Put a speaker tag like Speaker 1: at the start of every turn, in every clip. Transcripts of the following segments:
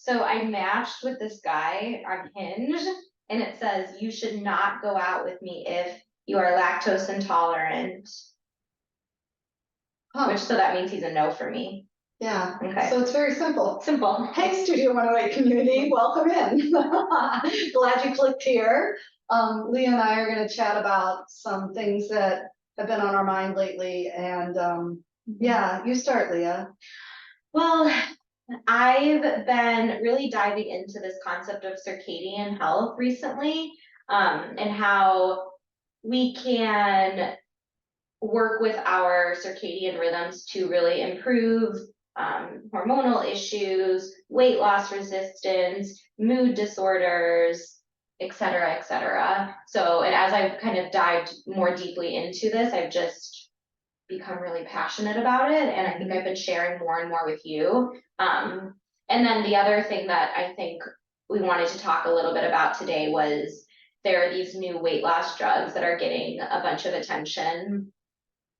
Speaker 1: So I matched with this guy on Hinge, and it says you should not go out with me if you are lactose intolerant, which so that means he's a no for me.
Speaker 2: Yeah.
Speaker 1: Okay.
Speaker 2: So it's very simple.
Speaker 1: Simple.
Speaker 2: Hey, Studio 108 community, welcome in. Glad you clicked here. Leah and I are going to chat about some things that have been on our mind lately. And yeah, you start, Leah.
Speaker 1: Well, I've been really diving into this concept of circadian health recently, and how we can work with our circadian rhythms to really improve hormonal issues, weight loss resistance, mood disorders, et cetera, et cetera. So, and as I've kind of dived more deeply into this, I've just become really passionate about it. And I think I've been sharing more and more with you. And then the other thing that I think we wanted to talk a little bit about today was there are these new weight loss drugs that are getting a bunch of attention.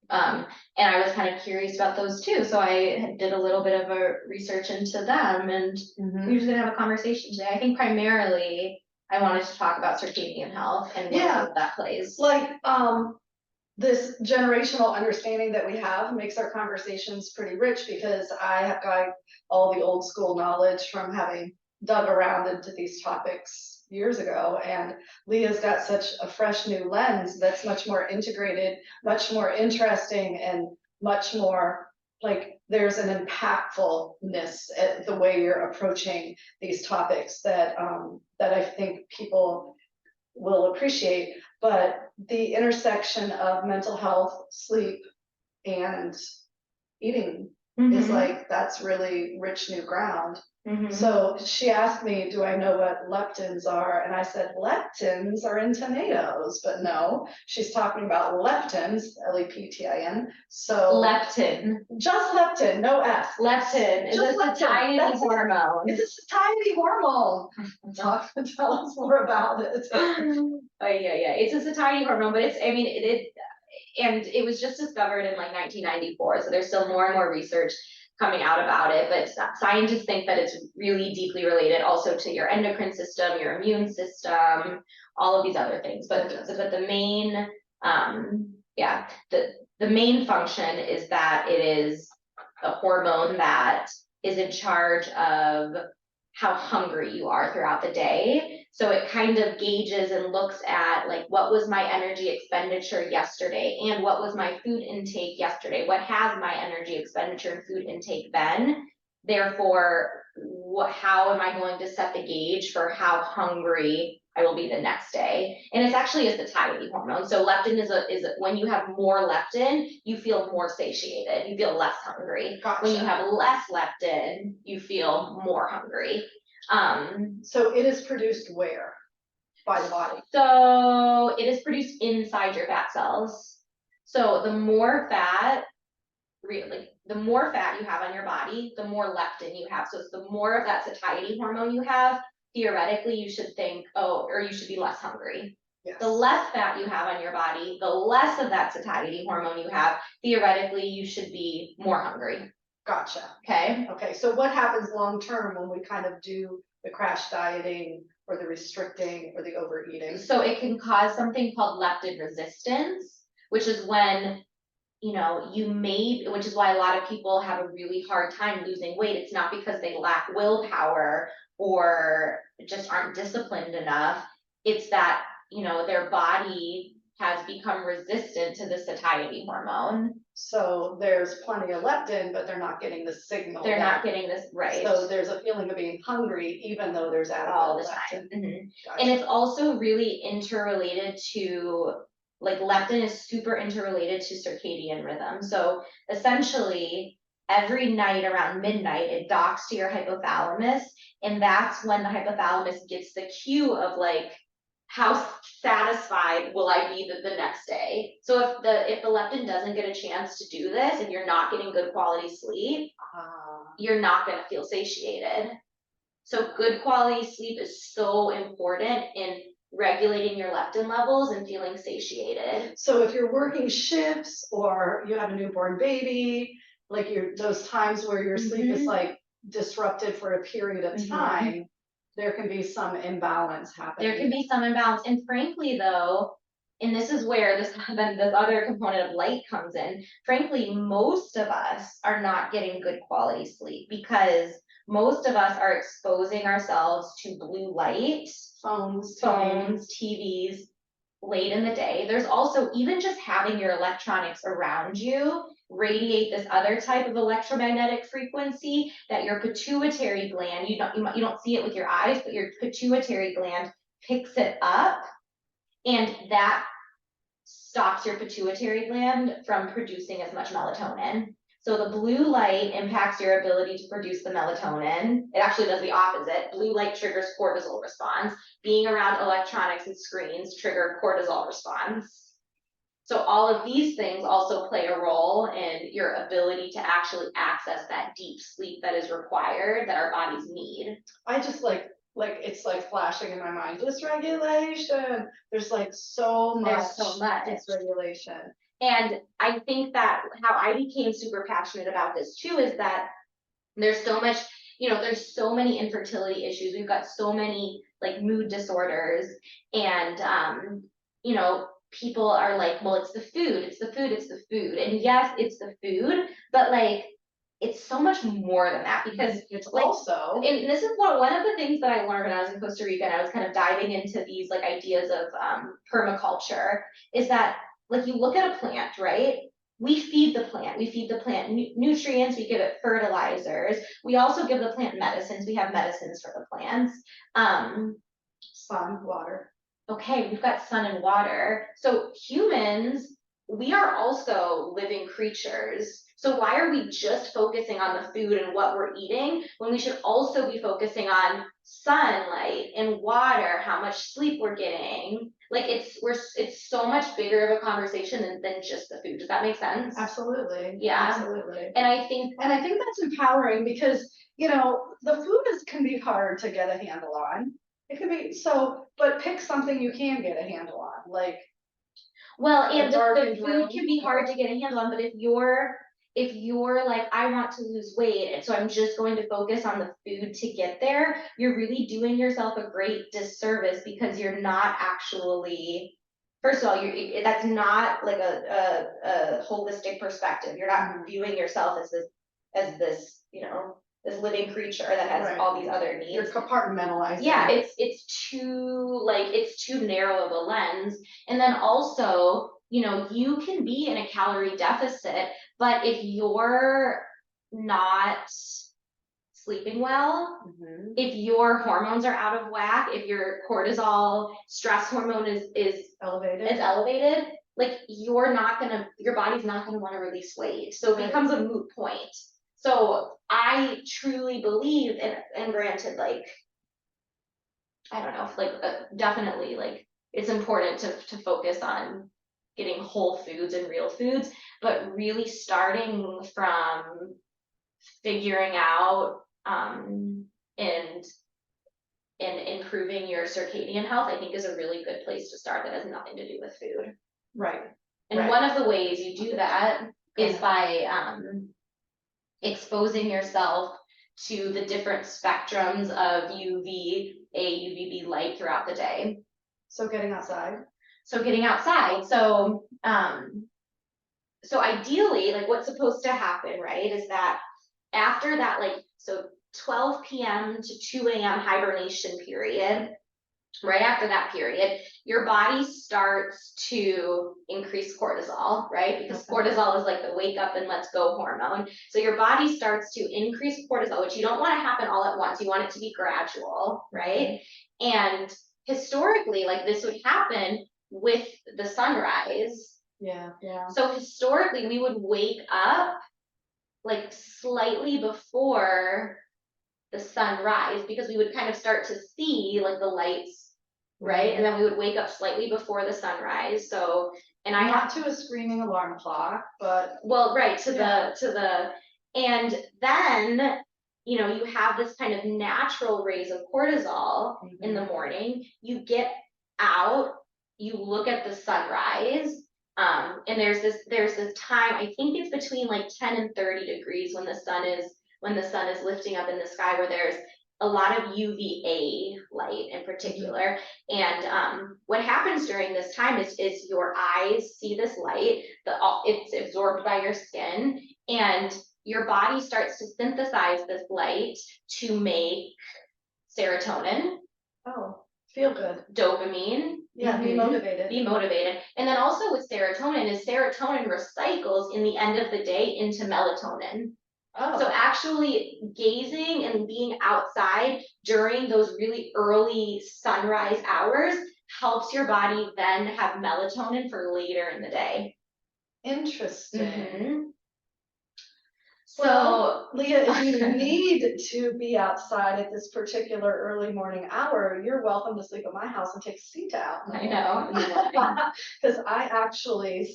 Speaker 1: And I was kind of curious about those too. So I did a little bit of a research into them, and we're just gonna have a conversation today. I think primarily I wanted to talk about circadian health and what role that plays.
Speaker 2: Like this generational understanding that we have makes our conversations pretty rich, because I have got all the old school knowledge from having dug around into these topics years ago, and Leah's got such a fresh new lens that's much more integrated, much more interesting, and much more like there's an impactfulness at the way you're approaching these topics that that I think people will appreciate. But the intersection of mental health, sleep, and eating is like, that's really rich new ground. So she asked me, do I know what leptins are? And I said, leptins are in tomatoes, but no, she's talking about leptins, Leptin. So
Speaker 1: Leptin.
Speaker 2: Just leptin, no S.
Speaker 1: Leptin is a satiety hormone.
Speaker 2: It's a satiety hormone. Tell us more about it.
Speaker 1: Oh yeah. It's a satiety hormone, but it's, I mean, and it was just discovered in like 1994. So there's still more and more research coming out about it, but scientists think that it's really deeply related also to your endocrine system, your immune system, all of these other things. But the main, the main function is that it is a hormone that is in charge of how hungry you are throughout the day. So it kind of gauges and looks at like, what was my energy expenditure yesterday, and what was my food intake yesterday? What has my energy expenditure and food intake been? Therefore, how am I going to set the gauge for how hungry I will be the next day? And it's actually a satiety hormone. So leptin is when you have more leptin, you feel more satiated, you feel less hungry.
Speaker 2: Gotcha.
Speaker 1: When you have less leptin, you feel more hungry.
Speaker 2: So it is produced where? By the body?
Speaker 1: So it is produced inside your fat cells. So the more fat, really, the more fat you have on your body, the more leptin you have. So it's the more of that satiety hormone you have, theoretically you should think, or you should be less hungry. Yes. The less fat you have on your body, the less of that satiety hormone you have, theoretically you should be more hungry.
Speaker 2: Gotcha.
Speaker 1: Okay.
Speaker 2: So what happens long term when we kind of do the crash dieting or the restricting or the overeating?
Speaker 1: So it can cause something called leptin resistance, which is when, which is why a lot of people have a really hard time losing weight. It's not because they lack willpower or just aren't disciplined enough. It's that, their body has become resistant to the satiety hormone.
Speaker 2: So there's plenty of leptin, but they're not getting the signal.
Speaker 1: They're not getting this right.
Speaker 2: So there's a feeling of being hungry, even though there's all the time.
Speaker 1: Gotcha. And it's also really interrelated to, like, leptin is super interrelated to circadian rhythm. So essentially, every night around midnight, it docks to your hypothalamus, and that's when the hypothalamus gets the cue of like, how satisfied will I be the next day? So if the leptin doesn't get a chance to do this, if you're not getting good quality sleep, you're not going to feel satiated. So good quality sleep is so important in regulating your leptin levels and feeling satiated.
Speaker 2: So if you're working shifts or you have a newborn baby, like those times where your sleep is like disrupted for a period of
Speaker 1: Mhm.
Speaker 2: time, there can be some imbalance happening.
Speaker 1: There can be some imbalance, and frankly though, and this is where this then this other component of light comes in. Frankly, most of us are not getting good quality sleep because most of us are exposing ourselves to blue light,
Speaker 2: Phones,
Speaker 1: TVs late in the day. There's also even just having your electronics around you radiate this other type of electromagnetic frequency that your pituitary gland, you don't see it with your eyes, but your pituitary gland picks it up, and that stops your pituitary gland from producing as much melatonin. So the blue light impacts your ability to produce the melatonin. It actually does the opposite. Blue light triggers cortisol response. Being around electronics and screens trigger cortisol response. So all of these things also play a role in your ability to actually access that deep sleep that is required, that our bodies need.
Speaker 2: I just like it's like flashing in my mind. Dysregulation. There's like so much dysregulation.
Speaker 1: And I think that how I became super passionate about this too is that there's so much, there's so many infertility issues. We've got so many like mood disorders, and people are like, well, it's the food, it's the food, it's the food. And yes, it's the food, but like it's so much more than that, because
Speaker 2: it's
Speaker 1: like,
Speaker 2: also,
Speaker 1: and this is one of the things that I learned when I was in Costa Rica, and I was kind of diving into these like ideas of permaculture, is that like you look at a plant, right? We feed the plant nutrients, we give it fertilizers, we also give the plant medicines, we have medicines for the plants.
Speaker 2: Sun, water.
Speaker 1: Okay, we've got sun and water. So humans, we are also living creatures. So why are we just focusing on the food and what we're eating when we should also be focusing on sunlight and water, how much sleep we're getting? Like it's so much bigger of a conversation than just the food. Does that make sense?
Speaker 2: Absolutely.
Speaker 1: Yeah.
Speaker 2: Absolutely.
Speaker 1: And I think
Speaker 2: that's empowering, because the food can be hard to get a handle on. It can be so, but pick something you can get a handle on, like.
Speaker 1: Well, and the food can be hard to get a handle on, but if you're like, I want to lose weight, and so I'm just going to focus on the food to get there, you're really doing yourself a great disservice, because you're not actually, first of all, that's not like a holistic perspective. You're not viewing yourself as this, this living creature that has all these other needs.
Speaker 2: You're compartmentalizing.
Speaker 1: Yeah, it's too narrow of a lens. And then also, you can be in a calorie deficit, but if you're not sleeping well, if your hormones are out of whack, if your cortisol stress hormone is elevated, like your body's not gonna want to release weight. So it becomes a moot point. So I truly believe, and granted, like, I don't know, like definitely, like it's important to focus on getting whole foods and real foods, but really starting from figuring out and improving your circadian health, I think is a really good place to start, that has nothing to do with food.
Speaker 2: Right.
Speaker 1: And one of the ways you do that is by exposing yourself to the different spectrums of UVA, UVB light throughout the day.
Speaker 2: So getting outside. So
Speaker 1: ideally, like what's supposed to happen, right, is that after that, like, so 12 p.m. to 2 a.m. hibernation period, right after that period, your body starts to increase cortisol, right? Because cortisol is like the wake up and let's go hormone. So your body starts to increase cortisol, which you don't want to happen all at once. You want it to be gradual, right? And historically, like this would happen with the sunrise.
Speaker 2: Yeah.
Speaker 1: So historically, we would wake up like slightly before the sunrise, because we would kind of start to see like the lights, right? And then we would wake up slightly before the sunrise. So, and I
Speaker 2: not to a screaming alarm clock, but
Speaker 1: and then you have this kind of natural raise of cortisol in the morning. You get out, you look at the sunrise, and there's this time, I think it's between like 10 and 30 degrees when the sun is when the sun is lifting up in the sky, where there's a lot of UVA light in particular. And what happens during this time is your eyes see this light, it's absorbed by your skin, and your body starts to synthesize this light to make serotonin,
Speaker 2: Oh, feel good.
Speaker 1: dopamine.
Speaker 2: Yeah, be motivated.
Speaker 1: Be motivated. And then also with serotonin recycles in the end of the day into melatonin.
Speaker 2: Oh.
Speaker 1: So actually gazing and being outside during those really early sunrise hours helps your body then have melatonin for later in the day.
Speaker 2: Interesting.
Speaker 1: So,
Speaker 2: well, Leah, if you need to be outside at this particular early morning hour, you're welcome to sleep at my house and take a seat out.
Speaker 1: I know.
Speaker 2: Because I actually,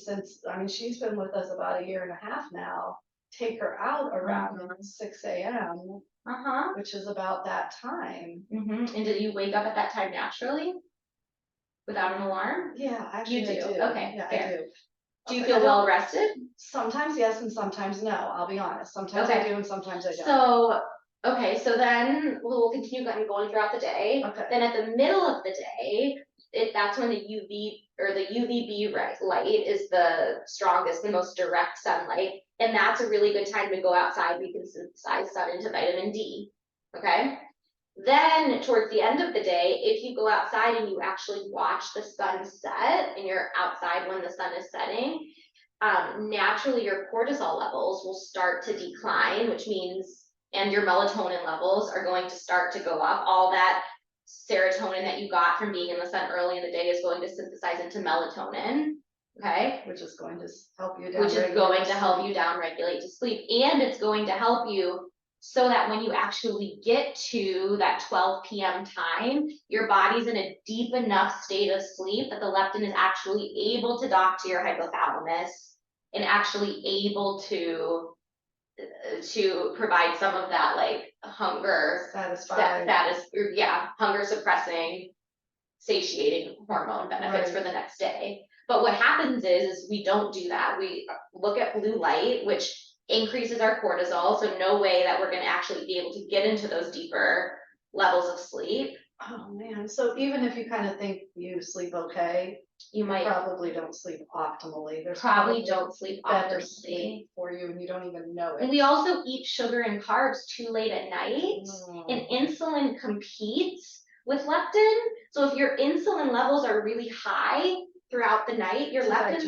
Speaker 2: she's been with us about 1.5 years now, take her out around 6 a.m., which is about that time.
Speaker 1: And did you wake up at that time naturally? Without an alarm?
Speaker 2: Yeah, actually
Speaker 1: you do.
Speaker 2: I do.
Speaker 1: Okay,
Speaker 2: yeah,
Speaker 1: fair.
Speaker 2: I do.
Speaker 1: Do you feel well rested?
Speaker 2: Sometimes yes, and sometimes no. I'll be honest. Sometimes I do, and sometimes I don't.
Speaker 1: So then we'll continue going throughout the day.
Speaker 2: Okay.
Speaker 1: Then at the middle of the day, that's when the UV or the UVB light is the strongest, the most direct sunlight, and that's a really good time to go outside. We can synthesize sun into vitamin D. Okay. Then towards the end of the day, if you go outside and you actually watch the sun set and you're outside when the sun is setting, naturally your cortisol levels will start to decline, which means, and your melatonin levels are going to start to go up. All that serotonin that you got from being in the sun early in the day is going to synthesize into melatonin. Okay.
Speaker 2: Which is going to help you down.
Speaker 1: Which is going to help you downregulate to sleep. And it's going to help you so that when you actually get to that 12 p.m. time, your body's in a deep enough state of sleep that the leptin is actually able to dock to your hypothalamus and actually able to provide some of that like hunger hunger suppressing, satiating hormone benefits for the next day. But what happens is we don't do that. We look at blue light, which increases our cortisol, so no way that we're going to actually be able to get into those deeper levels of sleep.
Speaker 2: Oh man, so even if you kind of think you sleep okay, you probably don't sleep optimally. There's
Speaker 1: probably don't sleep
Speaker 2: better
Speaker 1: optimally
Speaker 2: sleep for you, and you don't even know it.
Speaker 1: And we also eat sugar and carbs too late at night, and insulin competes with leptin. So if your insulin levels are really high throughout the night, your leptin's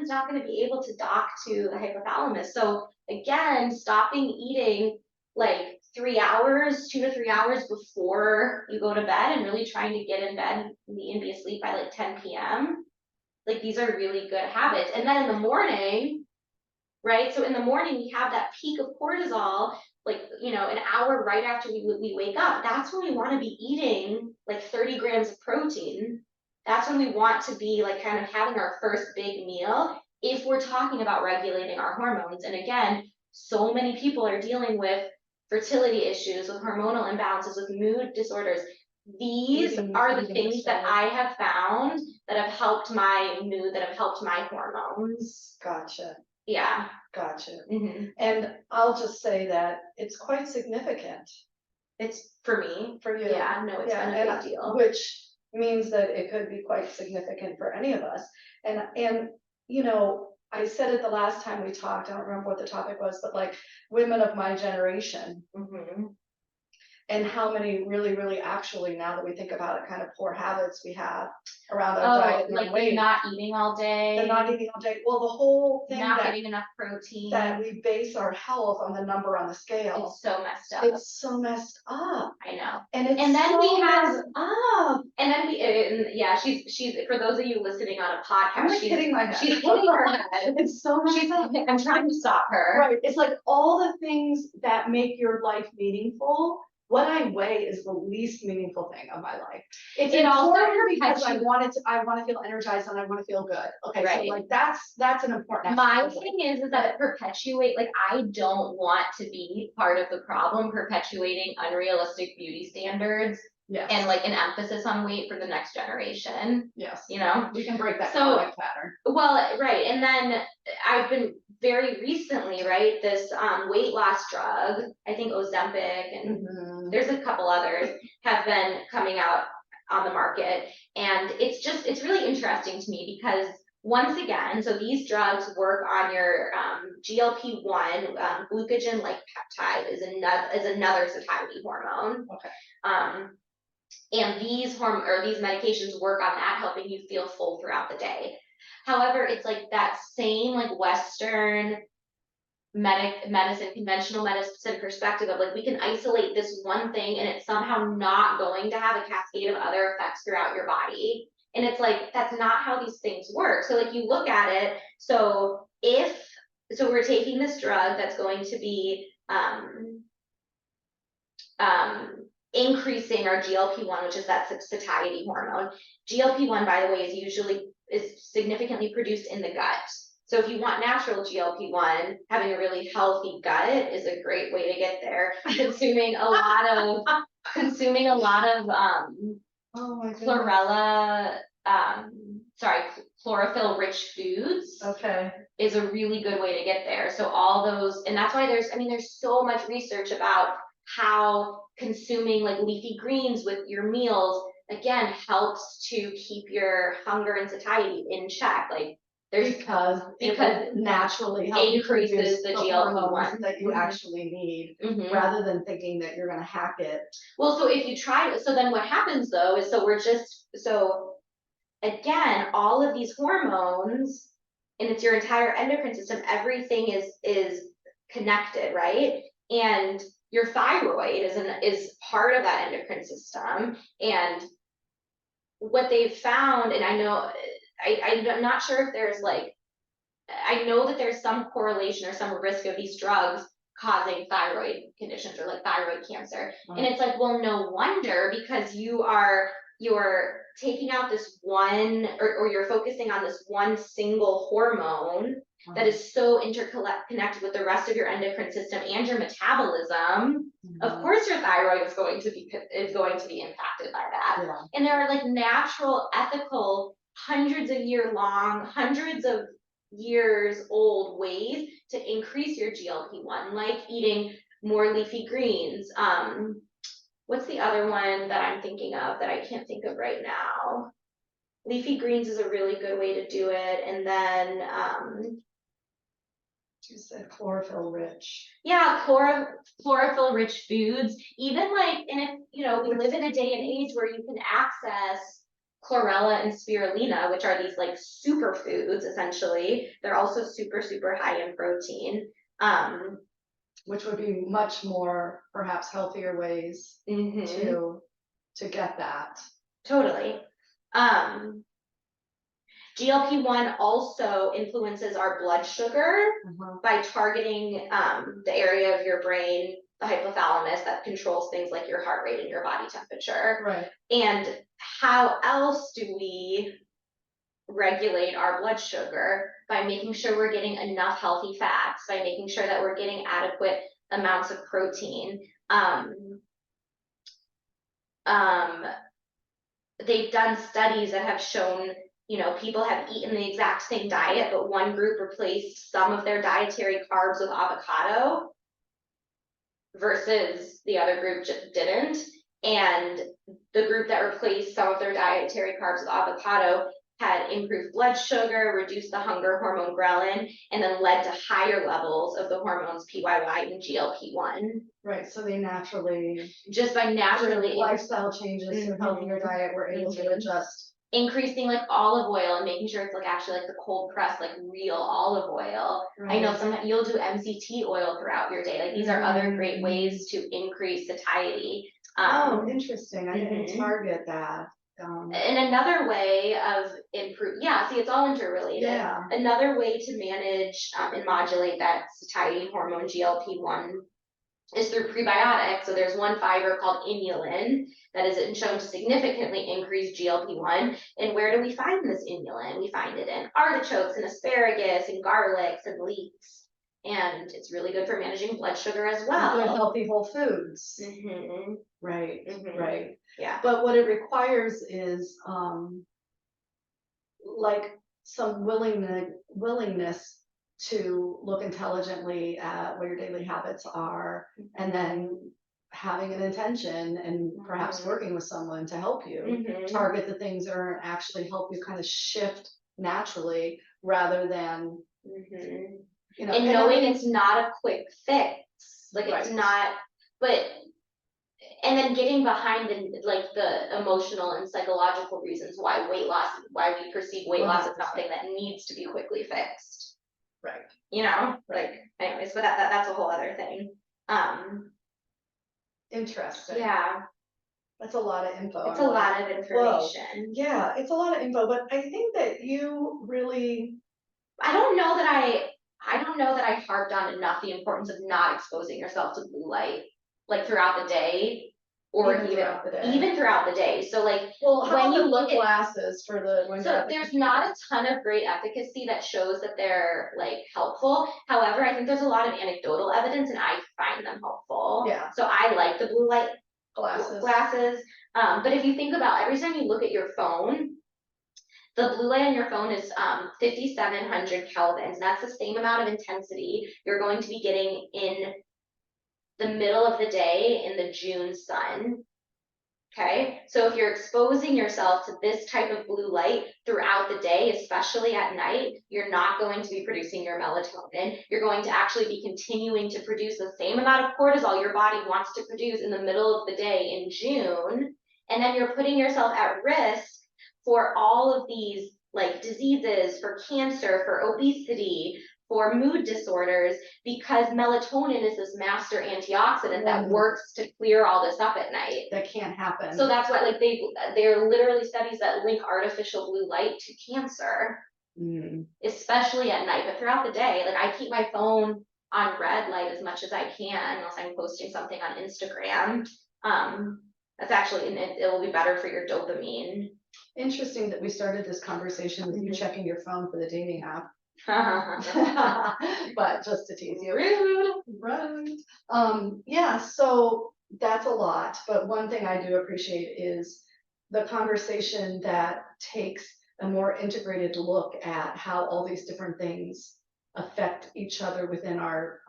Speaker 1: not going to be able to dock to the hypothalamus. So again, stopping eating like 2 to 3 hours before you go to bed, and really trying to get in bed and be asleep by like 10 p.m. Like these are really good habits. And then in the morning, right? So in the morning, we have that peak of cortisol, like, an hour right after we wake up. That's when we want to be eating like 30 grams of protein. That's when we want to be like kind of having our first big meal if we're talking about regulating our hormones. And again, so many people are dealing with fertility issues, with hormonal imbalances, with mood disorders. These are the things that I have found that have helped my mood, that have helped my hormones.
Speaker 2: Gotcha.
Speaker 1: Yeah.
Speaker 2: Gotcha. And I'll just say that it's quite significant.
Speaker 1: It's for me.
Speaker 2: For you.
Speaker 1: Yeah, no, it's been a big deal.
Speaker 2: Which means that it could be quite significant for any of us. And I said it the last time we talked, I don't remember what the topic was, but like women of my generation. And how many really, really actually, now that we think about it, kind of poor habits we have around our diet and
Speaker 1: like
Speaker 2: weight.
Speaker 1: They're not eating all day.
Speaker 2: They're not eating all day. Well, the whole thing
Speaker 1: not getting enough protein.
Speaker 2: That we base our health on the number on the scale.
Speaker 1: It's so messed up.
Speaker 2: It's so messed up.
Speaker 1: I know.
Speaker 2: And then we have
Speaker 1: she's for those of you listening on a podcast.
Speaker 2: I'm like hitting my head.
Speaker 1: She's hitting her head.
Speaker 2: It's so messed up.
Speaker 1: I'm trying to stop her.
Speaker 2: Right. It's like all the things that make your life meaningful. What I weigh is the least meaningful thing of my life. It's important because I want to feel energized and I want to feel good. Okay, right. So like that's an important
Speaker 1: aspect. My thing is that it perpetuates, like I don't want to be part of the problem perpetuating unrealistic beauty standards. Yes. And like an emphasis on weight for the next generation.
Speaker 2: Yes.
Speaker 1: You know?
Speaker 2: We can break that pattern.
Speaker 1: Well, right. And then I've been very recently, right, this weight loss drug, I think Ozempic, and there's a couple others, have been coming out on the market. And it's really interesting to me because once again, so these drugs work on your GLP-1, glucagon-like peptide is another satiety hormone.
Speaker 2: Okay.
Speaker 1: And these medications work on that, helping you feel full throughout the day. However, it's like that same like Western conventional medicine perspective of like, we can isolate this one thing and it's somehow not going to have a cascade of other effects throughout your body. And it's like, that's not how these things work. So like, you look at it, so we're taking this drug that's going to be increasing our GLP-1, which is that satiety hormone. GLP-1, by the way, is significantly produced in the gut. So if you want natural GLP-1, having a really healthy gut is a great way to get there. Consuming a lot of chlorophyll rich foods.
Speaker 2: Okay.
Speaker 1: Is a really good way to get there. So all those, and that's why there's so much research about how consuming like leafy greens with your meals, again, helps to keep your hunger and satiety in check. Like,
Speaker 2: because it naturally
Speaker 1: increases the GLP-1
Speaker 2: that you actually need, rather than thinking that you're going to hack it.
Speaker 1: Well, so if you try, so then what happens though is, so again, all of these hormones, and it's your entire endocrine system, everything is connected, right? And your thyroid is part of that endocrine system. And what they've found, and I'm not sure if there's like, I know that there's some correlation or some risk of these drugs causing thyroid conditions or like thyroid cancer. And it's like, well, no wonder, because you're taking out this one, or you're focusing on this one single hormone that is so interconnected with the rest of your endocrine system and your metabolism. Of course your thyroid is going to be impacted by that. And there are like natural, ethical, hundreds of years old ways to increase your GLP-1, like eating more leafy greens. What's the other one that I'm thinking of that I can't think of right now? Leafy greens is a really good way to do it. And then
Speaker 2: you said chlorophyll rich.
Speaker 1: Yeah, chlorophyll rich foods. Even like, and if we live in a day and age where you can access chlorella and spirulina, which are these like superfoods essentially. They're also super, super high in protein.
Speaker 2: Which would be much more perhaps healthier ways to get that.
Speaker 1: Totally. GLP-1 also influences our blood sugar by targeting the area of your brain, the hypothalamus, that controls things like your heart rate and your body temperature.
Speaker 2: Right.
Speaker 1: And how else do we regulate our blood sugar? By making sure we're getting enough healthy fats, by making sure that we're getting adequate amounts of protein. They've done studies that have shown, people have eaten the exact same diet, but one group replaced some of their dietary carbs with avocado versus the other group just didn't. And the group that replaced some of their dietary carbs with avocado had improved blood sugar, reduced the hunger hormone ghrelin, and then led to higher levels of the hormones PYY and GLP-1.
Speaker 2: Right, so they naturally,
Speaker 1: just by naturally
Speaker 2: lifestyle changes to healthier diet, were able to adjust.
Speaker 1: Increasing like olive oil and making sure it's like actually like the cold pressed, like real olive oil. Right. I know sometimes you'll do MCT oil throughout your day. Like these are other great ways to increase satiety.
Speaker 2: Oh, interesting. I didn't target that.
Speaker 1: And another way of see, it's all interrelated.
Speaker 2: Yeah.
Speaker 1: Another way to manage and modulate that satiety hormone GLP-1 is through prebiotics. So there's one fiber called inulin that is shown to significantly increase GLP-1. And where do we find this inulin? We find it in artichokes and asparagus and garlics and leeks. And it's really good for managing blood sugar as well.
Speaker 2: Good healthy whole foods. Right, right.
Speaker 1: Yeah.
Speaker 2: But what it requires is like some willingness to look intelligently at what your daily habits are, and then having an intention and perhaps working with someone to help you target the things that are actually help you kind of shift naturally rather than you know,
Speaker 1: and knowing it's not a quick fix, like it's
Speaker 2: Right.
Speaker 1: not, but and then getting behind the emotional and psychological reasons why weight loss, why we perceive weight loss as
Speaker 2: 100%.
Speaker 1: something that needs to be quickly fixed.
Speaker 2: Right.
Speaker 1: You know, like anyways, but that's a whole other thing.
Speaker 2: Interesting.
Speaker 1: Yeah,
Speaker 2: That's a lot of info.
Speaker 1: it's
Speaker 2: I'm
Speaker 1: a
Speaker 2: like,
Speaker 1: lot of
Speaker 2: whoa.
Speaker 1: information.
Speaker 2: Yeah, it's a lot of info, but I think that you really,
Speaker 1: I don't know that I harped on enough the importance of not exposing yourself to blue light, like throughout the day, or
Speaker 2: even throughout the day.
Speaker 1: even throughout the day. So like,
Speaker 2: Well, how
Speaker 1: when
Speaker 2: about
Speaker 1: you
Speaker 2: the
Speaker 1: look
Speaker 2: blue
Speaker 1: at
Speaker 2: glasses for the when you're
Speaker 1: so
Speaker 2: at the
Speaker 1: there's
Speaker 2: computer?
Speaker 1: not a ton of great efficacy that shows that they're like helpful. However, I think there's a lot of anecdotal evidence and I find them helpful.
Speaker 2: Yeah.
Speaker 1: So I like the blue light
Speaker 2: Glasses.
Speaker 1: But if you think about every time you look at your phone, the blue light on your phone is 5,700 kelvins. That's the same amount of intensity you're going to be getting in the middle of the day in the June sun. Okay, so if you're exposing yourself to this type of blue light throughout the day, especially at night, you're not going to be producing your melatonin. You're going to actually be continuing to produce the same amount of cortisol your body wants to produce in the middle of the day in June. And then you're putting yourself at risk for all of these like diseases, for cancer, for obesity, for mood disorders, because melatonin is this master antioxidant that works to clear all this up at night.
Speaker 2: That can't happen.
Speaker 1: So that's why, like, there are literally studies that link artificial blue light to cancer, especially at night. But throughout the day, like, I keep my phone on red light as much as I can, unless I'm posting something on Instagram. That's actually, and it will be better for your dopamine.
Speaker 2: Interesting that we started this conversation with you checking your phone for the dating app. But just to tease you. Rude. Yeah, so that's a lot, but one thing I do appreciate is the conversation that takes a more integrated look at how all these different things affect each other within our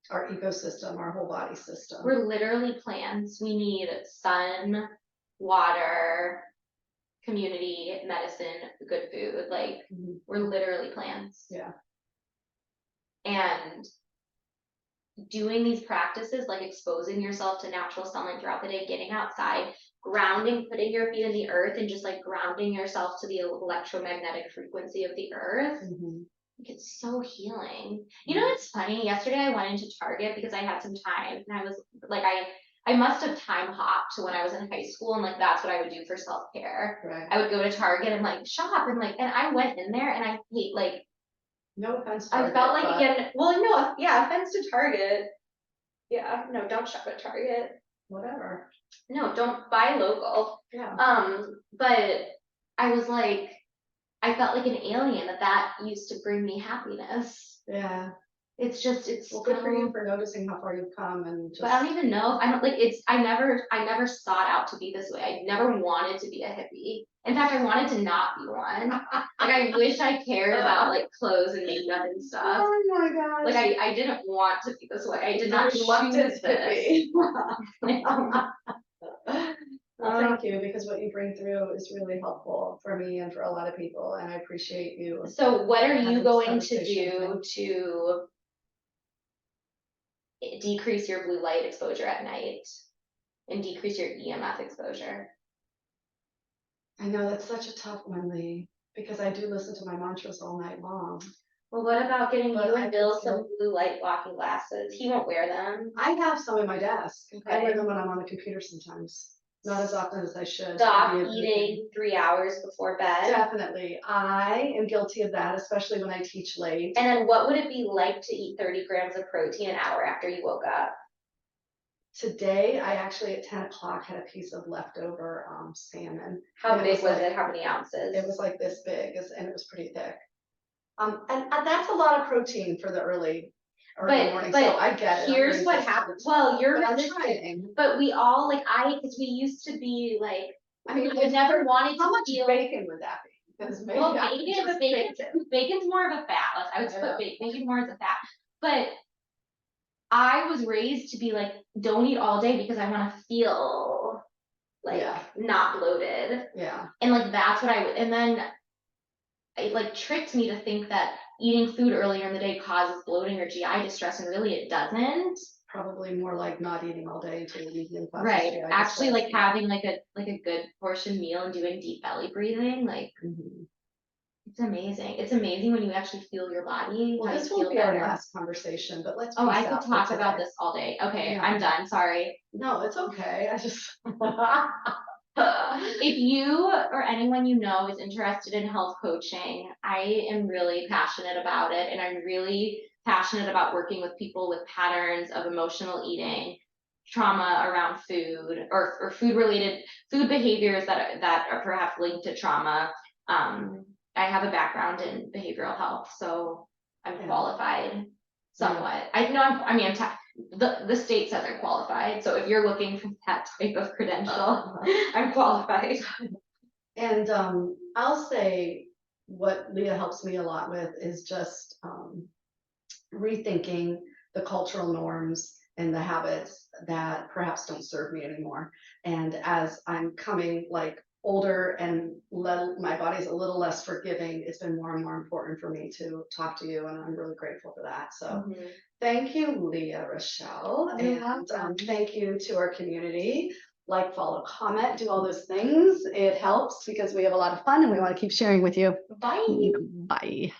Speaker 2: ecosystem, our whole body system.
Speaker 1: We're literally plants. We need sun, water, community, medicine, good food. Like, we're literally plants.
Speaker 2: Yeah.
Speaker 1: And doing these practices, like exposing yourself to natural sunlight throughout the day, getting outside, grounding, putting your feet in the earth, and just like grounding yourself to the electromagnetic frequency of the earth. It's so healing. You know, it's funny. Yesterday I went into Target because I had some time, and I was like, I must have time hopped to when I was in high school, and like that's what I would do for self-care.
Speaker 2: Right.
Speaker 1: I would go to Target and like shop, and I went in there and I hate like.
Speaker 2: No offense.
Speaker 1: I felt like again. Well, no, yeah, offense to Target. Yeah, no, don't shop at Target.
Speaker 2: Whatever.
Speaker 1: No, don't buy local.
Speaker 2: Yeah.
Speaker 1: But I was like, I felt like an alien that used to bring me happiness.
Speaker 2: Yeah.
Speaker 1: It's
Speaker 2: well, good for you for noticing how far you've come and just.
Speaker 1: But I don't even know if I don't like I never sought out to be this way. I never wanted to be a hippie. In fact, I wanted to not be one. Like I wish I cared about like clothes and makeup and stuff.
Speaker 2: Oh my gosh.
Speaker 1: Like I didn't want to be this way. I did not choose this.
Speaker 2: Well, thank you, because what you bring through is really helpful for me and for a lot of people, and I appreciate you.
Speaker 1: So what are you going to do to decrease your blue light exposure at night and decrease your EMF exposure?
Speaker 2: I know that's such a tough one, Lee, because I do listen to my mantras all night long.
Speaker 1: Well, what about getting you and Bill some blue light blocking glasses? He won't wear them.
Speaker 2: I have some in my desk.
Speaker 1: Okay.
Speaker 2: I wear them when I'm on the computer sometimes. Not as often as I should.
Speaker 1: Stop eating 3 hours before bed.
Speaker 2: Definitely. I am guilty of that, especially when I teach late.
Speaker 1: And then what would it be like to eat 30 grams of protein an hour after you woke up?
Speaker 2: Today, I actually at 10 o'clock had a piece of leftover salmon.
Speaker 1: How big was it? How many ounces?
Speaker 2: It was like this big, and it was pretty thick. And that's a lot of protein for the early morning, so I get it.
Speaker 1: Here's what happens. Well, you're
Speaker 2: trying.
Speaker 1: But we all, because we used to be like, I mean, I never wanted to
Speaker 2: how much
Speaker 1: feel.
Speaker 2: bacon would that be? Because maybe
Speaker 1: Well,
Speaker 2: I
Speaker 1: bacon,
Speaker 2: just
Speaker 1: bacon's more of a fat. Like, I would
Speaker 2: Yeah.
Speaker 1: put bacon more as a fat. But I was raised to be like, don't eat all day because I want to feel like
Speaker 2: Yeah.
Speaker 1: not bloated.
Speaker 2: Yeah.
Speaker 1: And like that's what I would, and then it like tricked me to think that eating food earlier in the day causes bloating or GI distress, and really it doesn't.
Speaker 2: Probably more like not eating all day until the evening.
Speaker 1: Right. Actually, like having like a good portion meal and doing deep belly breathing, like it's amazing. It's amazing when you actually feel your body.
Speaker 2: Well,
Speaker 1: how
Speaker 2: this
Speaker 1: you
Speaker 2: won't
Speaker 1: feel
Speaker 2: be our
Speaker 1: better.
Speaker 2: last conversation, but let's.
Speaker 1: Oh,
Speaker 2: peace
Speaker 1: I could
Speaker 2: out for
Speaker 1: talk about
Speaker 2: today.
Speaker 1: this all day. Okay,
Speaker 2: Yeah.
Speaker 1: I'm done. Sorry.
Speaker 2: No, it's okay. I just.
Speaker 1: If you or anyone you know is interested in health coaching, I am really passionate about it, and I'm really passionate about working with people with patterns of emotional eating, trauma around food, or food related food behaviors that are perhaps linked to trauma. I have a background in behavioral health, so I'm
Speaker 2: Yeah.
Speaker 1: qualified somewhat. I know I mean, the state says I'm qualified, so if you're looking for that type of credential, I'm qualified.
Speaker 2: And I'll say what Leah helps me a lot with is just rethinking the cultural norms and the habits that perhaps don't serve me anymore. And as I'm coming like older and my body's a little less forgiving, it's been more and more important for me to talk to you, and I'm really grateful for that. So thank you, Leah, Rachelle, and thank you to our community. Like, follow, comment, do all those things. It helps because we have a lot of fun and we want to keep sharing with you.
Speaker 1: Bye.
Speaker 2: Bye.